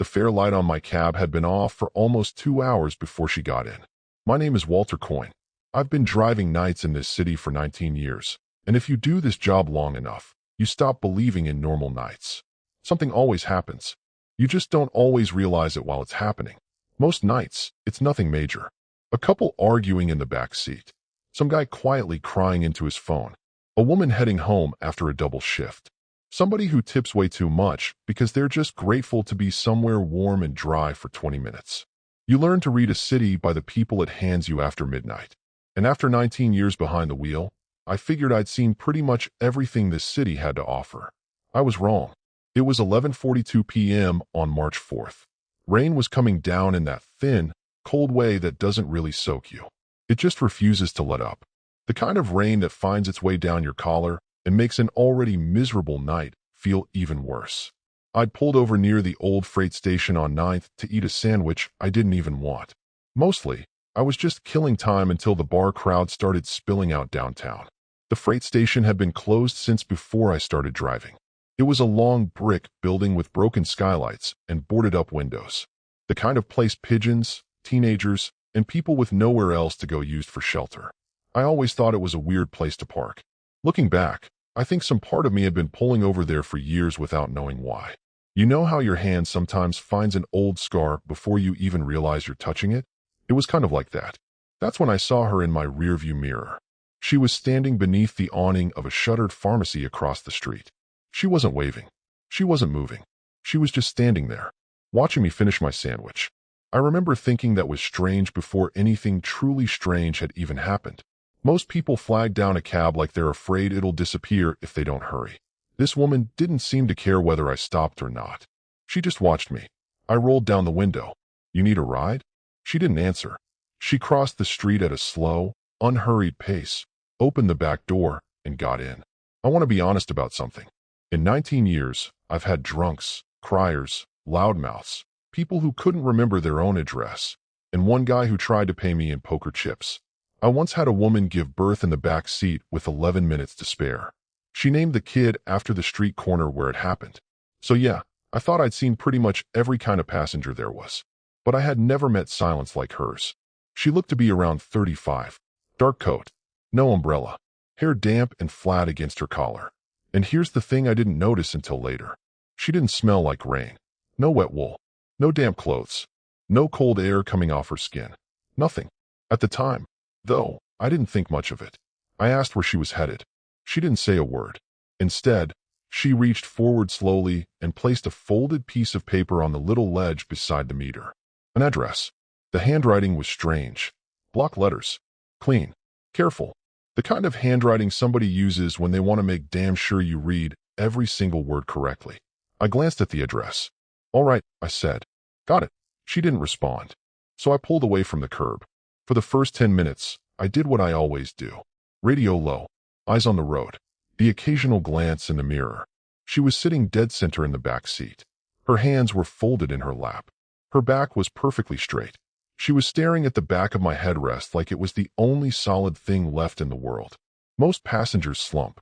The fare light on my cab had been off for almost 2 hours before she got in. My name is Walter Coyne. I've been driving nights in this city for 19 years, and if you do this job long enough, you stop believing in normal nights. Something always happens. You just don't always realize it while it's happening. Most nights, it's nothing major. A couple arguing in the back seat. Some guy quietly crying into his phone. A woman heading home after a double shift. Somebody who tips way too much because they're just grateful to be somewhere warm and dry for 20 minutes. You learn to read a city by the people it hands you after midnight. And after 19 years behind the wheel, I figured I'd seen pretty much everything this city had to offer. I was wrong. It was 11:42 p.m. on March 4th. Rain was coming down in that thin, cold way that doesn't really soak you. It just refuses to let up. The kind of rain that finds its way down your collar and makes an already miserable night feel even worse. I'd pulled over near the old freight station on 9th to eat a sandwich I didn't even want. Mostly, I was just killing time until the bar crowd started spilling out downtown. The freight station had been closed since before I started driving. It was a long brick building with broken skylights and boarded-up windows. The kind of place pigeons, teenagers, and people with nowhere else to go used for shelter. I always thought it was a weird place to park. Looking back, I think some part of me had been pulling over there for years without knowing why. You know how your hand sometimes finds an old scar before you even realize you're touching it? It was kind of like that. That's when I saw her in my rearview mirror. She was standing beneath the awning of a shuttered pharmacy across the street. She wasn't waving. She wasn't moving. She was just standing there, watching me finish my sandwich. I remember thinking that was strange before anything truly strange had even happened. Most people flag down a cab like they're afraid it'll disappear if they don't hurry. This woman didn't seem to care whether I stopped or not. She just watched me. I rolled down the window. "You need a ride?" She didn't answer. She crossed the street at a slow, unhurried pace, opened the back door, and got in. I want to be honest about something. In 19 years, I've had drunks, criers, loudmouths, people who couldn't remember their own address, and one guy who tried to pay me in poker chips. I once had a woman give birth in the back seat with 11 minutes to spare. She named the kid after the street corner where it happened. So yeah, I thought I'd seen pretty much every kind of passenger there was. But I had never met silence like hers. She looked to be around 35. Dark coat. No umbrella. Hair damp and flat against her collar. And here's the thing I didn't notice until later. She didn't smell like rain. No wet wool. No damp clothes. No cold air coming off her skin. Nothing. At the time, though, I didn't think much of it. I asked where she was headed. She didn't say a word. Instead, she reached forward slowly and placed a folded piece of paper on the little ledge beside the meter. An address. The handwriting was strange. Block letters. Clean. Careful. The kind of handwriting somebody uses when they want to make damn sure you read every single word correctly. I glanced at the address. "All right," I said. "Got it." She didn't respond. So I pulled away from the curb. For the first 10 minutes, I did what I always do. Radio low. Eyes on the road. The occasional glance in the mirror. She was sitting dead center in the back seat. Her hands were folded in her lap. Her back was perfectly straight. She was staring at the back of my headrest like it was the only solid thing left in the world. Most passengers slump.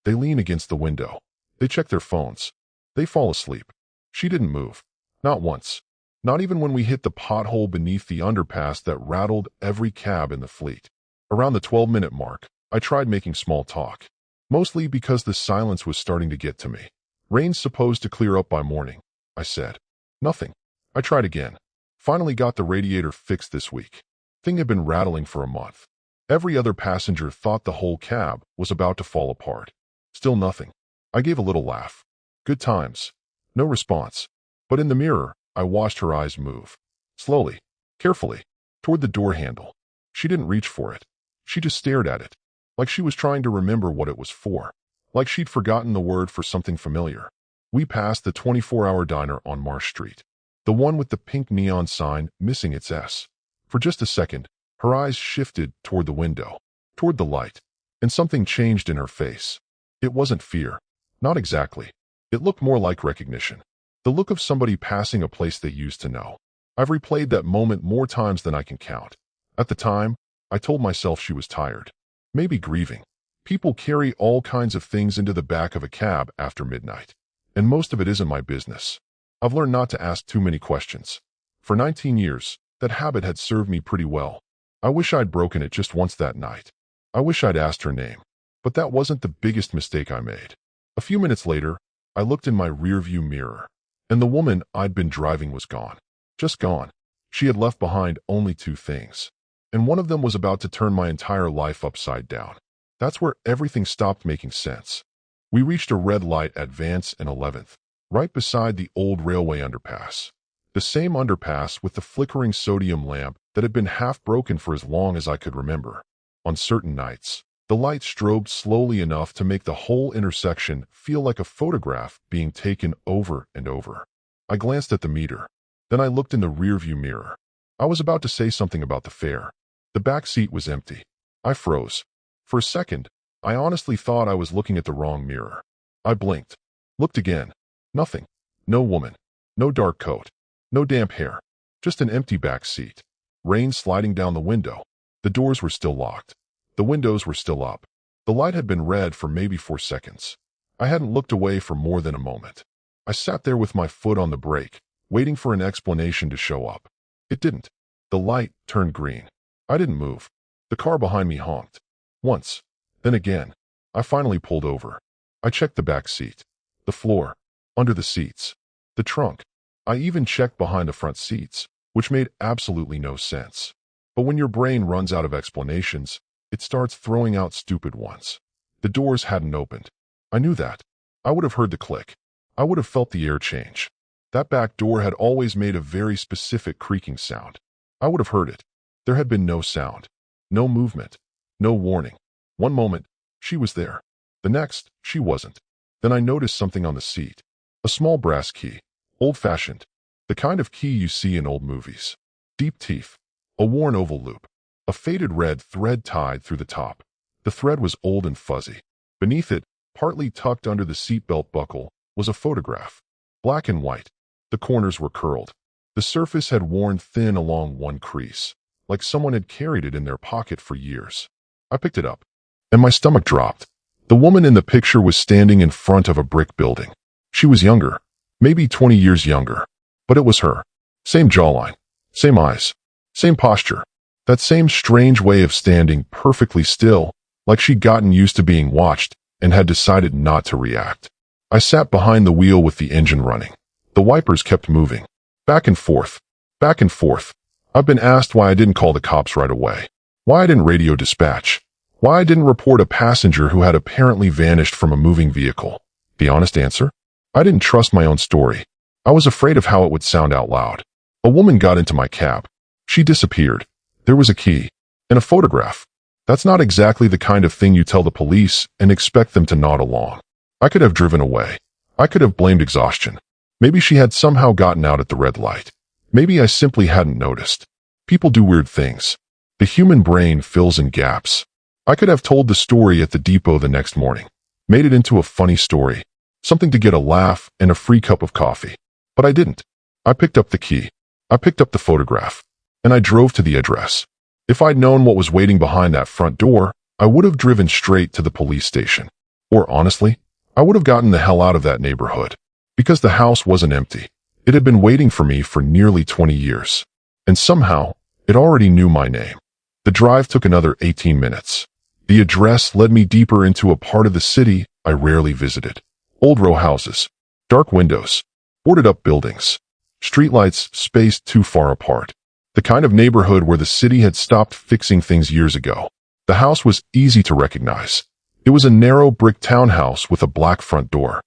They lean against the window. They check their phones. They fall asleep. She didn't move. Not once. Not even when we hit the pothole beneath the underpass that rattled every cab in the fleet. Around the 12-minute mark, I tried making small talk. Mostly because the silence was starting to get to me. "Rain's supposed to clear up by morning," I said. Nothing. I tried again. Finally got the radiator fixed this week. Thing had been rattling for a month. Every other passenger thought the whole cab was about to fall apart. Still nothing. I gave a little laugh. Good times. No response. But in the mirror, I watched her eyes move. Slowly, carefully, toward the door handle. She didn't reach for it. She just stared at it. Like she was trying to remember what it was for. Like she'd forgotten the word for something familiar. We passed the 24-hour diner on Marsh Street. The one with the pink neon sign missing its S. For just a second, her eyes shifted toward the window, toward the light, and something changed in her face. It wasn't fear. Not exactly. It looked more like recognition. The look of somebody passing a place they used to know. I've replayed that moment more times than I can count. At the time, I told myself she was tired. Maybe grieving. People carry all kinds of things into the back of a cab after midnight. And most of it isn't my business. I've learned not to ask too many questions. For 19 years, that habit had served me pretty well. I wish I'd broken it just once that night. I wish I'd asked her name. But that wasn't the biggest mistake I made. A few minutes later, I looked in my rearview mirror, and the woman I'd been driving was gone. Just gone. She had left behind only two things, and one of them was about to turn my entire life upside down. That's where everything stopped making sense. We reached a red light at Vance and 11th, right beside the old railway underpass. The same underpass with the flickering sodium lamp that had been half broken for as long as I could remember. On certain nights, the light strobed slowly enough to make the whole intersection feel like a photograph being taken over and over. I glanced at the meter. Then I looked in the rearview mirror. I was about to say something about the fare. The back seat was empty. I froze. For a second, I honestly thought I was looking at the wrong mirror. I blinked. Looked again. Nothing. No woman. No dark coat. No damp hair. Just an empty back seat. Rain sliding down the window. The doors were still locked. The windows were still up. The light had been red for maybe 4 seconds. I hadn't looked away for more than a moment. I sat there with my foot on the brake, waiting for an explanation to show up. It didn't. The light turned green. I didn't move. The car behind me honked. Once. Then again. I finally pulled over. I checked the back seat. The floor. Under the seats. The trunk. I even checked behind the front seats, which made absolutely no sense. But when your brain runs out of explanations, it starts throwing out stupid ones. The doors hadn't opened. I knew that. I would have heard the click. I would have felt the air change. That back door had always made a very specific creaking sound. I would have heard it. There had been no sound. No movement. No warning. One moment, she was there. The next, she wasn't. Then I noticed something on the seat. A small brass key. Old-fashioned. The kind of key you see in old movies. Deep teeth. A worn oval loop. A faded red thread tied through the top. The thread was old and fuzzy. Beneath it, partly tucked under the seatbelt buckle, was a photograph. Black and white. The corners were curled. The surface had worn thin along one crease, like someone had carried it in their pocket for years. I picked it up, and my stomach dropped. The woman in the picture was standing in front of a brick building. She was younger, maybe 20 years younger, but it was her. Same jawline, same eyes, same posture, that same strange way of standing perfectly still, like she'd gotten used to being watched and had decided not to react. I sat behind the wheel with the engine running. The wipers kept moving. Back and forth. Back and forth. I've been asked why I didn't call the cops right away. Why I didn't radio dispatch. Why I didn't report a passenger who had apparently vanished from a moving vehicle. The honest answer? I didn't trust my own story. I was afraid of how it would sound out loud. A woman got into my cab. She disappeared. There was a key. And a photograph. That's not exactly the kind of thing you tell the police and expect them to nod along. I could have driven away. I could have blamed exhaustion. Maybe she had somehow gotten out at the red light. Maybe I simply hadn't noticed. People do weird things. The human brain fills in gaps. I could have told the story at the depot the next morning. Made it into a funny story. Something to get a laugh and a free cup of coffee. But I didn't. I picked up the key. I picked up the photograph. And I drove to the address. If I'd known what was waiting behind that front door, I would have driven straight to the police station. Or honestly, I would have gotten the hell out of that neighborhood. Because the house wasn't empty. It had been waiting for me for nearly 20 years. And somehow, it already knew my name. The drive took another 18 minutes. The address led me deeper into a part of the city I rarely visited. Old row houses. Dark windows. Boarded-up buildings. Streetlights spaced too far apart. The kind of neighborhood where the city had stopped fixing things years ago. The house was easy to recognize. It was a narrow brick townhouse with a black front door.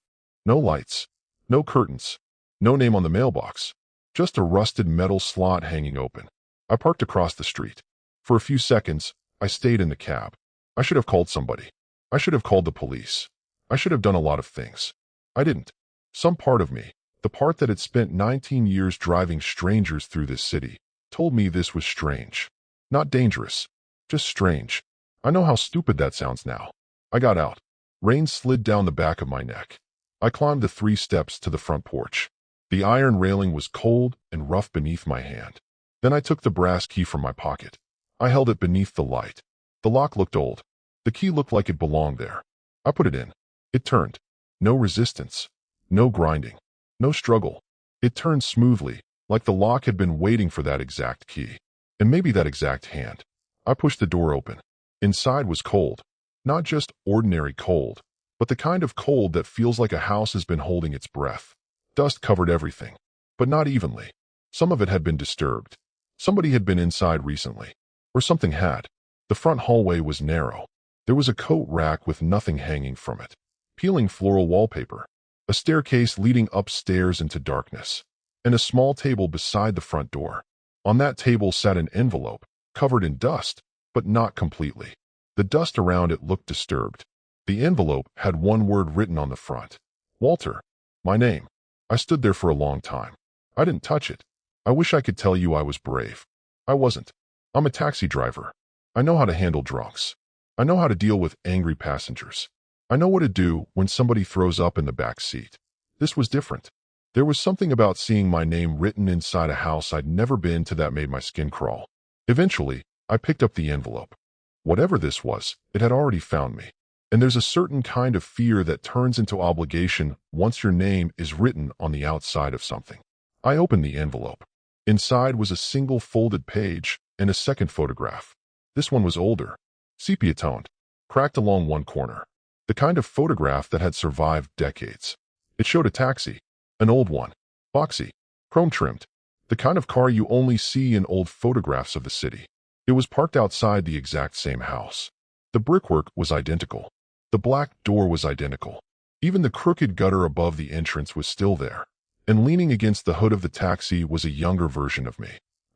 No lights. No curtains. No name on the mailbox. Just a rusted metal slot hanging open. I parked across the street. For a few seconds, I stayed in the cab. I should have called somebody. I should have called the police. I should have done a lot of things. I didn't. Some part of me, the part that had spent 19 years driving strangers through this city, told me this was strange. Not dangerous. Just strange. I know how stupid that sounds now. I got out. Rain slid down the back of my neck. I climbed the 3 steps to the front porch. The iron railing was cold and rough beneath my hand. Then I took the brass key from my pocket. I held it beneath the light. The lock looked old. The key looked like it belonged there. I put it in. It turned. No resistance. No grinding. No struggle. It turned smoothly, like the lock had been waiting for that exact key. And maybe that exact hand. I pushed the door open. Inside was cold. Not just ordinary cold, but the kind of cold that feels like a house has been holding its breath. Dust covered everything, but not evenly. Some of it had been disturbed. Somebody had been inside recently. Or something had. The front hallway was narrow. There was a coat rack with nothing hanging from it. Peeling floral wallpaper. A staircase leading upstairs into darkness. And a small table beside the front door. On that table sat an envelope, covered in dust, but not completely. The dust around it looked disturbed. The envelope had one word written on the front. Walter. My name. I stood there for a long time. I didn't touch it. I wish I could tell you I was brave. I wasn't. I'm a taxi driver. I know how to handle drunks. I know how to deal with angry passengers. I know what to do when somebody throws up in the back seat. This was different. There was something about seeing my name written inside a house I'd never been to that made my skin crawl. Eventually, I picked up the envelope. Whatever this was, it had already found me. And there's a certain kind of fear that turns into obligation once your name is written on the outside of something. I opened the envelope. Inside was a single folded page and a second photograph. This one was older, sepia-toned, cracked along one corner. The kind of photograph that had survived decades. It showed a taxi, an old one, boxy, chrome-trimmed, the kind of car you only see in old photographs of the city. It was parked outside the exact same house. The brickwork was identical. The black door was identical. Even the crooked gutter above the entrance was still there. And leaning against the hood of the taxi was a younger version of me.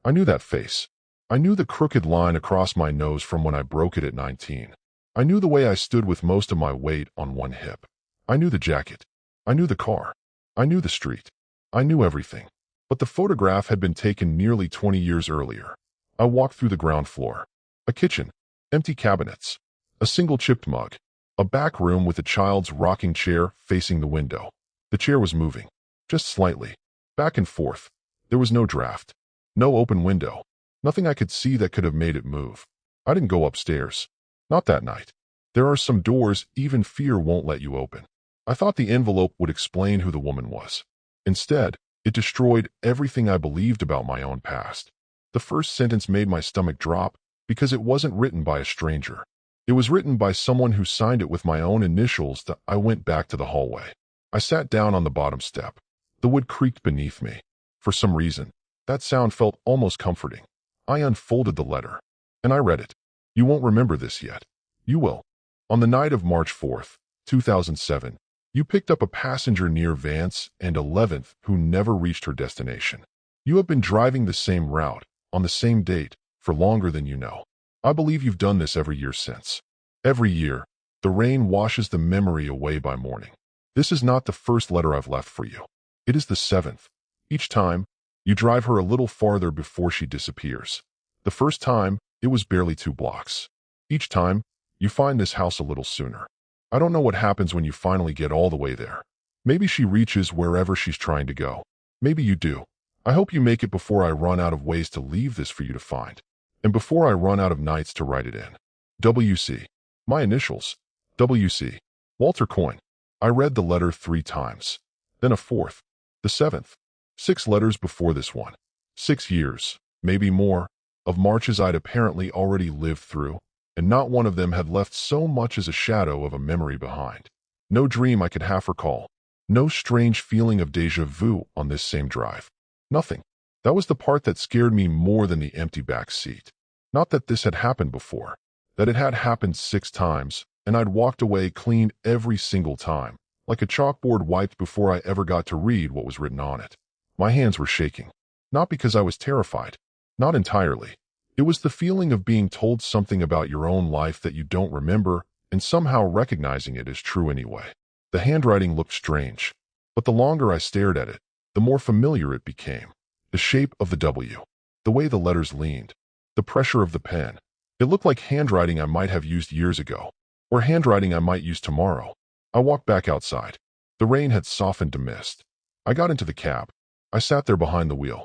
I knew that face. I knew the crooked line across my nose from when I broke it at 19. I knew the way I stood with most of my weight on one hip. I knew the jacket. I knew the car. I knew the street. I knew everything. But the photograph had been taken nearly 20 years earlier. I walked through the ground floor. A kitchen. Empty cabinets. A single chipped mug. A back room with a child's rocking chair facing the window. The chair was moving. Just slightly. Back and forth. There was no draft. No open window. Nothing I could see that could have made it move. I didn't go upstairs. Not that night. There are some doors even fear won't let you open. I thought the envelope would explain who the woman was. Instead, it destroyed everything I believed about my own past. The first sentence made my stomach drop because it wasn't written by a stranger. It was written by someone who signed it with my own initials. I went back to the hallway. I sat down on the bottom step. The wood creaked beneath me. For some reason, that sound felt almost comforting. I unfolded the letter, and I read it. You won't remember this yet. You will. On the night of March 4th, 2007, you picked up a passenger near Vance and 11th who never reached her destination. You have been driving the same route, on the same date, for longer than you know. I believe you've done this every year since. Every year, the rain washes the memory away by morning. This is not the first letter I've left for you. It is the 7th. Each time, you drive her a little farther before she disappears. The first time, it was barely 2 blocks. Each time, you find this house a little sooner. I don't know what happens when you finally get all the way there. Maybe she reaches wherever she's trying to go. Maybe you do. I hope you make it before I run out of ways to leave this for you to find. And before I run out of nights to write it in. W.C. My initials. W.C. Walter Coyne. I read the letter 3 times. Then a 4th. The 7th. 6 letters before this one. 6 years, maybe more, of marches I'd apparently already lived through, and not one of them had left so much as a shadow of a memory behind. No dream I could half recall. No strange feeling of déjà vu on this same drive. Nothing. That was the part that scared me more than the empty back seat. Not that this had happened before. That it had happened 6 times, and I'd walked away clean every single time, like a chalkboard wiped before I ever got to read what was written on it. My hands were shaking. Not because I was terrified. Not entirely. It was the feeling of being told something about your own life that you don't remember, and somehow recognizing it as true anyway. The handwriting looked strange, but the longer I stared at it, the more familiar it became. The shape of the W. The way the letters leaned. The pressure of the pen. It looked like handwriting I might have used years ago, or handwriting I might use tomorrow. I walked back outside. The rain had softened to mist. I got into the cab. I sat there behind the wheel.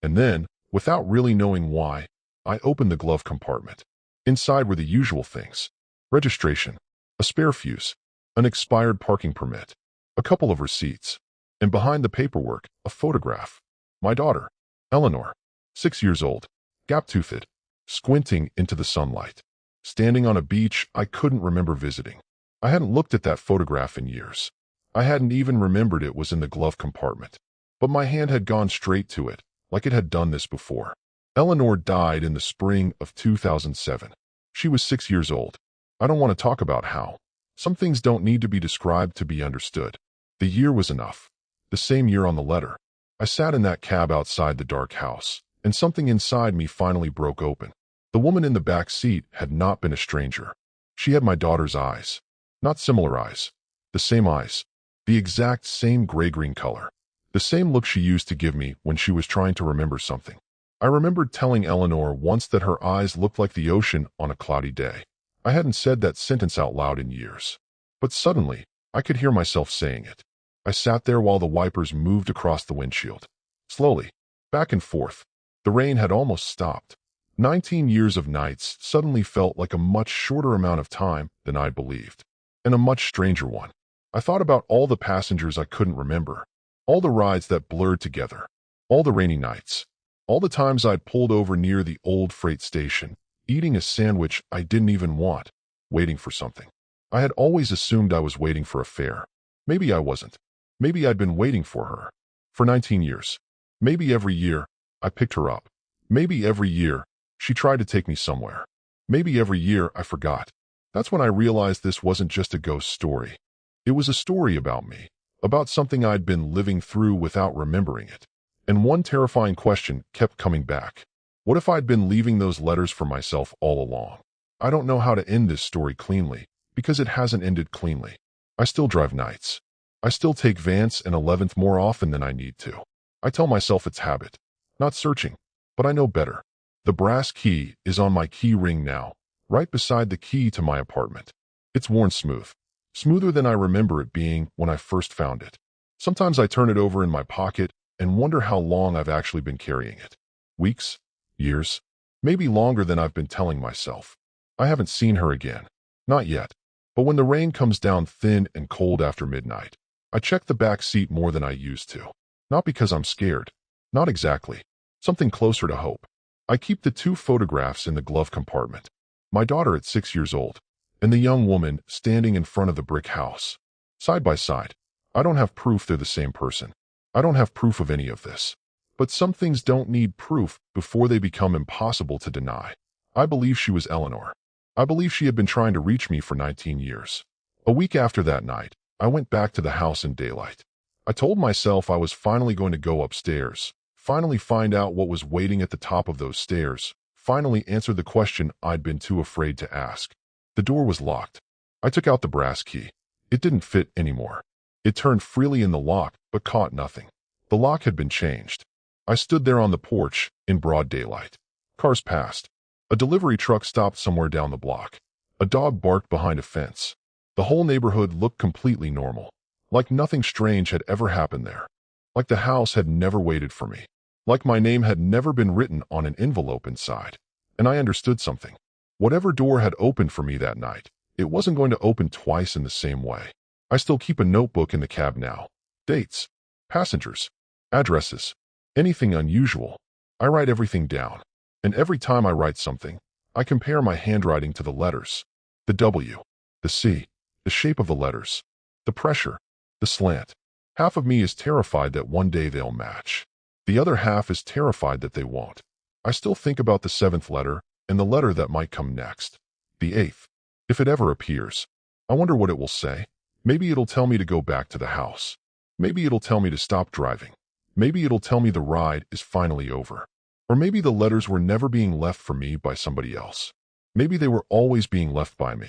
And then, without really knowing why, I opened the glove compartment. Inside were the usual things. Registration. A spare fuse. An expired parking permit. A couple of receipts. And behind the paperwork, a photograph. My daughter, Eleanor, 6 years old, gap-toothed, squinting into the sunlight. Standing on a beach I couldn't remember visiting. I hadn't looked at that photograph in years. I hadn't even remembered it was in the glove compartment. But my hand had gone straight to it, like it had done this before. Eleanor died in the spring of 2007. She was 6 years old. I don't want to talk about how. Some things don't need to be described to be understood. The year was enough. The same year on the letter. I sat in that cab outside the dark house, and something inside me finally broke open. The woman in the back seat had not been a stranger. She had my daughter's eyes. Not similar eyes. The same eyes. The exact same gray-green color. The same look she used to give me when she was trying to remember something. I remembered telling Eleanor once that her eyes looked like the ocean on a cloudy day. I hadn't said that sentence out loud in years. But suddenly, I could hear myself saying it. I sat there while the wipers moved across the windshield. Slowly, back and forth. The rain had almost stopped. 19 years of nights suddenly felt like a much shorter amount of time than I'd believed. And a much stranger one. I thought about all the passengers I couldn't remember. All the rides that blurred together. All the rainy nights. All the times I'd pulled over near the old freight station, eating a sandwich I didn't even want, waiting for something. I had always assumed I was waiting for a fare. Maybe I wasn't. Maybe I'd been waiting for her. For 19 years. Maybe every year, I picked her up. Maybe every year, she tried to take me somewhere. Maybe every year, I forgot. That's when I realized this wasn't just a ghost story. It was a story about me. About something I'd been living through without remembering it. And one terrifying question kept coming back. What if I'd been leaving those letters for myself all along? I don't know how to end this story cleanly, because it hasn't ended cleanly. I still drive nights. I still take Vance and 11th more often than I need to. I tell myself it's habit. Not searching, but I know better. The brass key is on my key ring now, right beside the key to my apartment. It's worn smooth. Smoother than I remember it being when I first found it. Sometimes I turn it over in my pocket and wonder how long I've actually been carrying it. Weeks? Years? Maybe longer than I've been telling myself. I haven't seen her again. Not yet. But when the rain comes down thin and cold after midnight, I check the back seat more than I used to. Not because I'm scared. Not exactly. Something closer to hope. I keep the two photographs in the glove compartment. My daughter at 6 years old, and the young woman standing in front of the brick house. Side by side. I don't have proof they're the same person. I don't have proof of any of this. But some things don't need proof before they become impossible to deny. I believe she was Eleanor. I believe she had been trying to reach me for 19 years. A week after that night, I went back to the house in daylight. I told myself I was finally going to go upstairs, finally find out what was waiting at the top of those stairs, finally answer the question I'd been too afraid to ask. The door was locked. I took out the brass key. It didn't fit anymore. It turned freely in the lock, but caught nothing. The lock had been changed. I stood there on the porch, in broad daylight. Cars passed. A delivery truck stopped somewhere down the block. A dog barked behind a fence. The whole neighborhood looked completely normal. Like nothing strange had ever happened there. Like the house had never waited for me. Like my name had never been written on an envelope inside. And I understood something. Whatever door had opened for me that night, it wasn't going to open twice in the same way. I still keep a notebook in the cab now. Dates, passengers, addresses, anything unusual. I write everything down. And every time I write something, I compare my handwriting to the letters. The W, the C, the shape of the letters, the pressure, the slant. Half of me is terrified that one day they'll match. The other half is terrified that they won't. I still think about the 7th letter and the letter that might come next. The 8th. If it ever appears. I wonder what it will say. Maybe it'll tell me to go back to the house. Maybe it'll tell me to stop driving. Maybe it'll tell me the ride is finally over. Or maybe the letters were never being left for me by somebody else. Maybe they were always being left by me.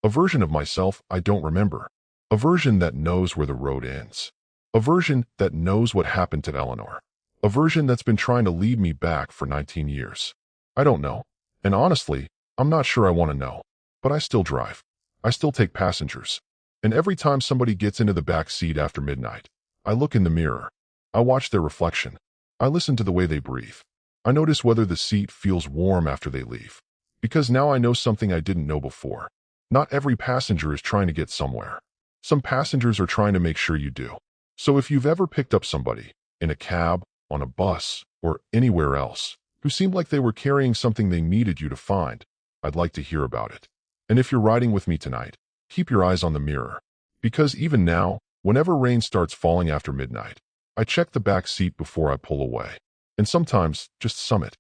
A version of myself I don't remember. A version that knows where the road ends. A version that knows what happened to Eleanor. A version that's been trying to lead me back for 19 years. I don't know. And honestly, I'm not sure I want to know. But I still drive. I still take passengers. And every time somebody gets into the back seat after midnight, I look in the mirror. I watch their reflection. I listen to the way they breathe. I notice whether the seat feels warm after they leave. Because now I know something I didn't know before. Not every passenger is trying to get somewhere. Some passengers are trying to make sure you do. So if you've ever picked up somebody, in a cab, on a bus, or anywhere else, who seemed like they were carrying something they needed you to find, I'd like to hear about it. And if you're riding with me tonight, keep your eyes on the mirror. Because even now, whenever rain starts falling after midnight, I check the back seat before I pull away. And sometimes, just summit.